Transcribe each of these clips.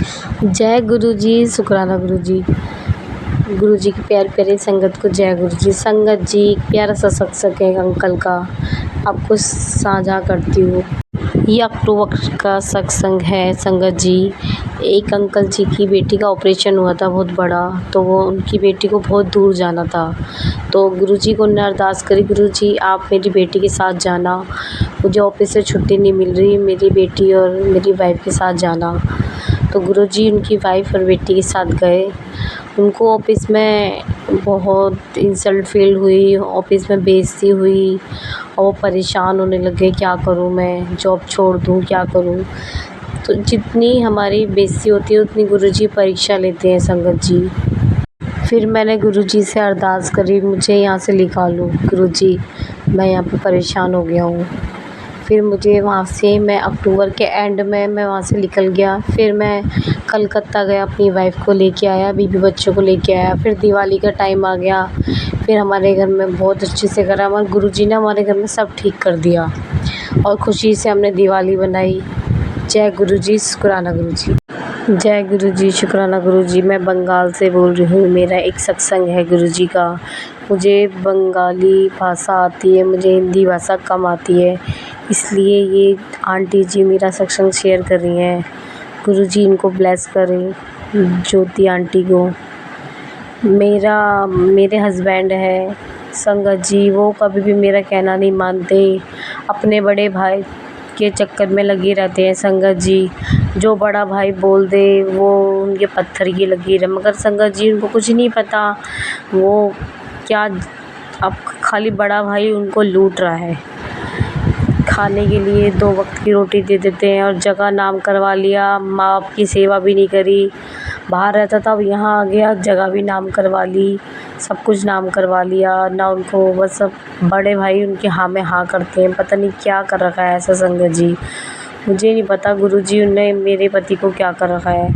जय गुरु जी, शुक्राना गुरु जी। गुरु जी की प्यारी प्यारी संगत को जय गुरु जी। संगत जी, एक प्यारा सा सत्संग है अंकल का, आपको साझा करती हूँ। ये अक्टूबर का सत्संग है संगत जी। एक अंकल जी की बेटी का ऑपरेशन हुआ था बहुत बड़ा, तो वो उनकी बेटी को बहुत दूर जाना था। तो गुरु जी को उन्होंने अरदास करी, गुरु जी आप मेरी बेटी के साथ जाना, मुझे ऑफिस से छुट्टी नहीं मिल रही, मेरी बेटी और मेरी वाइफ के साथ जाना। तो गुरुजी उनकी वाइफ और बेटी के साथ गए। उनको ऑफिस में बहुत इंसल्ट फील हुई, ऑफिस में बेइज्जती हुई और वो परेशान होने लगे, क्या करूं मैं, जॉब छोड़ दूं, क्या करूं। तो जितनी हमारी बेइज्जती होती है उतनी गुरुजी परीक्षा लेते हैं संगत जी। फिर मैंने गुरुजी से अरदास करी, मुझे यहाँ से निकालो गुरुजी, मैं यहाँ पे परेशान हो गया हूँ। फिर मुझे वहाँ से मैं अक्टूबर के एंड में मैं वहाँ से निकल गया। फिर मैं कलकत्ता गया, अपनी वाइफ को लेके आया, बीवी बच्चों को लेके आया। फिर दिवाली का टाइम आ गया, फिर हमारे घर में बहुत अच्छे से करा, हमारे गुरुजी ने हमारे घर में सब ठीक कर दिया और खुशी से हमने दिवाली बनाई। जय गुरु जी, शुक्राना गुरु जी। जय गुरु जी, शुक्राना गुरु जी। मैं बंगाल से बोल रही हूँ, मेरा एक सत्संग है गुरु जी का। मुझे बंगाली भाषा आती है, मुझे हिंदी भाषा कम आती है, इसलिए ये आंटी जी मेरा सत्संग शेयर कर रही हैं। गुरु जी इनको ब्लेस करें, ज्योति आंटी को। मेरे हस्बैंड है संगत जी, वो कभी भी मेरा कहना नहीं मानते, अपने बड़े भाई के चक्कर में लगे रहते हैं संगत जी। जो बड़ा भाई बोल दे वो उनके पत्थर की लकीर है, मगर संगत जी उनको कुछ नहीं पता, वो क्या अब खाली बड़ा भाई उनको लूट रहा है। खाने के लिए 2 वक्त की रोटी दे देते हैं और जगह नाम करवा लिया, माँ बाप की सेवा भी नहीं करी। बाहर रहता था, अब यहाँ आ गया, जगह भी नाम करवा ली, सब कुछ नाम करवा लिया ना उनको। बस सब बड़े भाई उनके हाँ में हाँ करते हैं, पता नहीं क्या कर रखा है ऐसा संगत जी, मुझे नहीं पता गुरुजी उनने मेरे पति को क्या कर रखा है।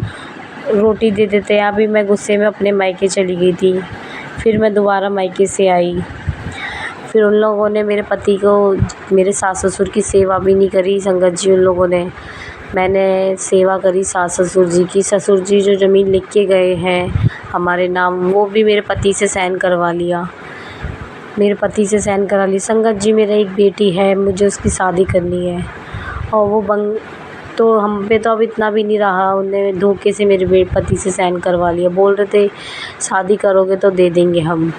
रोटी दे देते हैं। अभी मैं गुस्से में अपने मायके चली गई थी, फिर मैं दोबारा मायके से आई। फिर उन लोगों ने मेरे पति को, मेरे सास ससुर की सेवा भी नहीं करी संगत जी उन लोगों ने। मैंने सेवा करी सास ससुर जी की। ससुर जी जो ज़मीन लिख के गए हैं हमारे नाम, वो भी मेरे पति से साइन करवा लिया, मेरे पति से साइन करा ली। संगत जी मेरा एक बेटी है, मुझे उसकी शादी करनी है और वो तो हम पे तो अब इतना भी नहीं रहा, उन्हें धोखे से मेरे पति से साइन करवा लिया। बोल रहे थे शादी करोगे तो दे देंगे हम।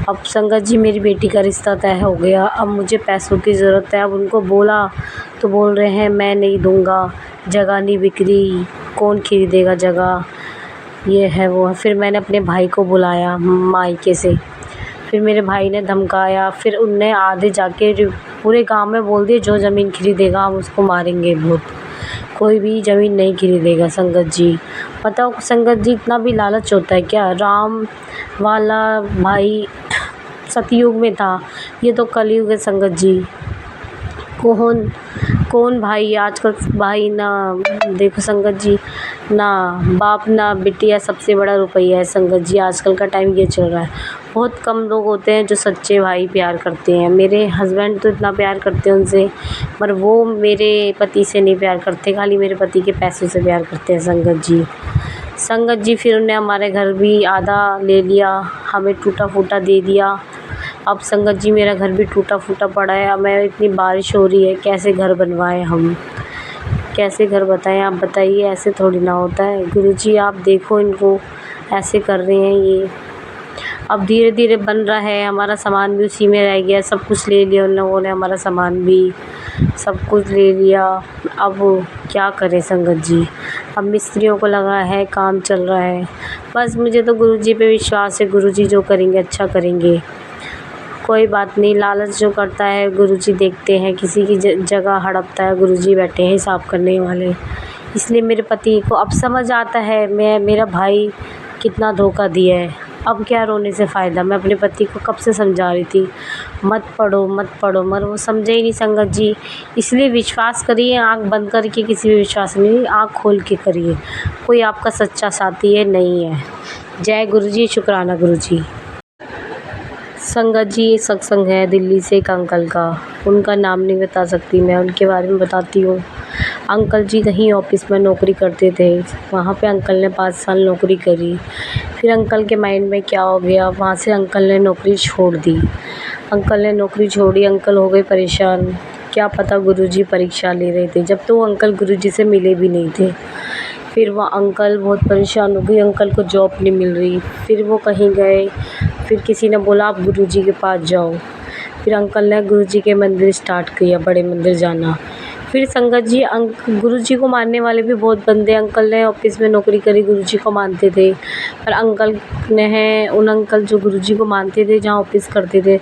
अब संगत जी मेरी बेटी का रिश्ता तय हो गया, अब मुझे पैसों की ज़रूरत है। अब उनको बोला तो बोल रहे हैं मैं नहीं दूँगा, जगह नहीं बिक रही, कौन खरीदेगा जगह, ये है वो है। फिर मैंने अपने भाई को बुलाया मायके से, फिर मेरे भाई ने धमकाया, फिर उनने आधे जाके पूरे गांव में बोल दिया जो ज़मीन खरीदेगा हम उसको मारेंगे बहुत, कोई भी ज़मीन नहीं खरीदेगा। संगत जी बताओ, संगत जी इतना भी लालच होता है क्या? राम वाला भाई सतयुग में था, ये तो कलयुग है संगत जी। कौन कौन भाई आजकल, भाई ना देखो संगत जी, ना बाप ना बिटिया, सबसे बड़ा रुपया है संगत जी। आजकल का टाइम ये चल रहा है, बहुत कम लोग होते हैं जो सच्चे भाई प्यार करते हैं। मेरे हस्बैंड तो इतना प्यार करते हैं उनसे, पर वो मेरे पति से नहीं प्यार करते, खाली मेरे पति के पैसों से प्यार करते हैं संगत जी। संगत जी फिर उन्हें हमारे घर भी आधा ले लिया, हमें टूटा फूटा दे दिया। अब संगत जी मेरा घर भी टूटा फूटा पड़ा है। अब मैं, इतनी बारिश हो रही है, कैसे घर बनवाएं हम, कैसे घर बताएं, आप बताइए, ऐसे थोड़ी ना होता है। गुरुजी आप देखो इनको, ऐसे कर रहे हैं ये। अब धीरे धीरे बन रहा है, हमारा सामान भी उसी में रह गया, सब कुछ ले लिया उन लोगों ने, हमारा सामान भी सब कुछ ले लिया। अब क्या करें संगत जी, अब मिस्त्रियों को लगा है, काम चल रहा है। बस मुझे तो गुरुजी पे विश्वास है, गुरुजी जो करेंगे अच्छा करेंगे, कोई बात नहीं। लालच जो करता है गुरुजी देखते हैं, किसी की जगह हड़पता है, गुरुजी बैठे हैं हिसाब करने वाले। इसलिए मेरे पति को अब समझ आता है मेरा भाई कितना धोखा दिया है। अब क्या रोने से फ़ायदा, मैं अपने पति को कब से समझा रही थी मत पढ़ो मत पढ़ो, मगर वो समझे ही नहीं संगत जी। इसलिए विश्वास करिए, आँख बंद करके किसी भी विश्वास नहीं, आँख खोल के करिए, कोई आपका सच्चा साथी है नहीं है। जय गुरु जी, शुक्राना गुरु जी। संगत जी सत्संग है दिल्ली से एक अंकल का, उनका नाम नहीं बता सकती मैं, उनके बारे में बताती हूँ। अंकल जी कहीं ऑफिस में नौकरी करते थे। वहाँ पे अंकल ने 5 साल नौकरी करी। फिर अंकल के माइंड में क्या हो गया, वहाँ से अंकल ने नौकरी छोड़ दी। अंकल ने नौकरी छोड़ी, अंकल हो गए परेशान। क्या पता गुरुजी परीक्षा ले रहे थे, जब तो वो अंकल गुरुजी से मिले भी नहीं थे। फिर वो अंकल बहुत परेशान हो गए, अंकल को जॉब नहीं मिल रही। फिर वो कहीं गए, फिर किसी ने बोला आप गुरुजी के पास जाओ। फिर अंकल ने गुरुजी के मंदिर स्टार्ट किया, बड़े मंदिर जाना। फिर संगत जी गुरुजी को मानने वाले भी बहुत बंदे। अंकल ने ऑफिस में नौकरी करी, गुरुजी को मानते थे। पर अंकल ने उन अंकल जो गुरुजी को मानते थे, जहाँ ऑफिस करते थे,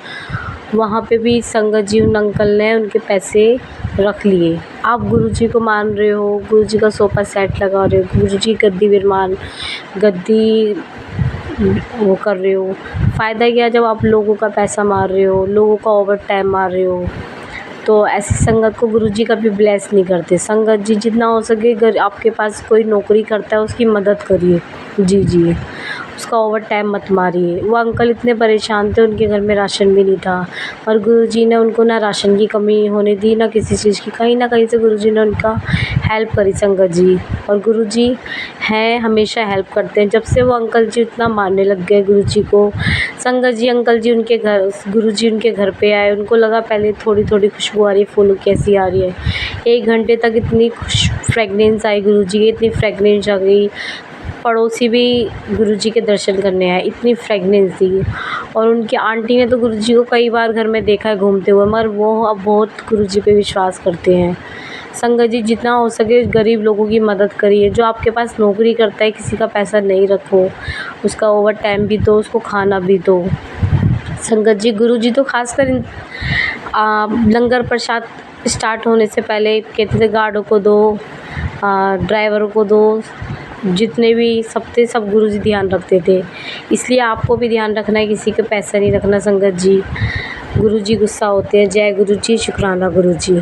वहाँ पे भी संगत जी उन अंकल ने उनके पैसे रख लिए। आप गुरुजी को मान रहे हो, गुरुजी का सोफ़ा सेट लगा रहे हो, गुरुजी की गद्दी वो कर रहे हो, फ़ायदा क्या जब आप लोगों का पैसा मार रहे हो, लोगों का ओवर टाइम मार रहे हो। तो ऐसी संगत को गुरुजी कभी ब्लेस नहीं करते। संगत जी जितना हो सके, अगर आपके पास कोई नौकरी करता है उसकी मदद करिए। जी, उसका ओवर टाइम मत मारिए। वो अंकल इतने परेशान थे, उनके घर में राशन भी नहीं था, और गुरुजी ने उनको ना राशन की कमी होने दी, ना किसी चीज़ की। कहीं ना कहीं से गुरुजी ने उनका हेल्प करी संगत जी। और गुरुजी हैं, हमेशा हेल्प करते हैं। जब से वो अंकल जी इतना मानने लग गए गुरुजी को, संगत जी अंकल जी उनके घर, गुरुजी उनके घर पे आए। उनको लगा पहले थोड़ी थोड़ी खुशबू आ रही है, फूलों कैसी आ रही है। 1 घंटे तक इतनी फ्रेगनेंस आई गुरुजी की, इतनी फ्रेगनेंस आ गई, पड़ोसी भी गुरुजी के दर्शन करने आए, इतनी फ्रेगनेंस थी। और उनकी आंटी ने तो गुरुजी को कई बार घर में देखा है घूमते हुए, मगर वो अब बहुत गुरुजी पे विश्वास करते हैं। संगत जी जितना हो सके गरीब लोगों की मदद करिए। जो आपके पास नौकरी करता है, किसी का पैसा नहीं रखो, उसका ओवर टाइम भी दो, उसको खाना भी दो। संगत जी गुरुजी तो खासकर लंगर प्रसाद स्टार्ट होने से पहले कहते थे गार्डों को दो, ड्राइवरों को दो, जितने भी सब थे सब गुरुजी ध्यान रखते थे। इसलिए आपको भी ध्यान रखना है, किसी का पैसा नहीं रखना संगत जी। गुरुजी गुस्सा होते हैं। जय गुरुजी, शुक्राना गुरुजी।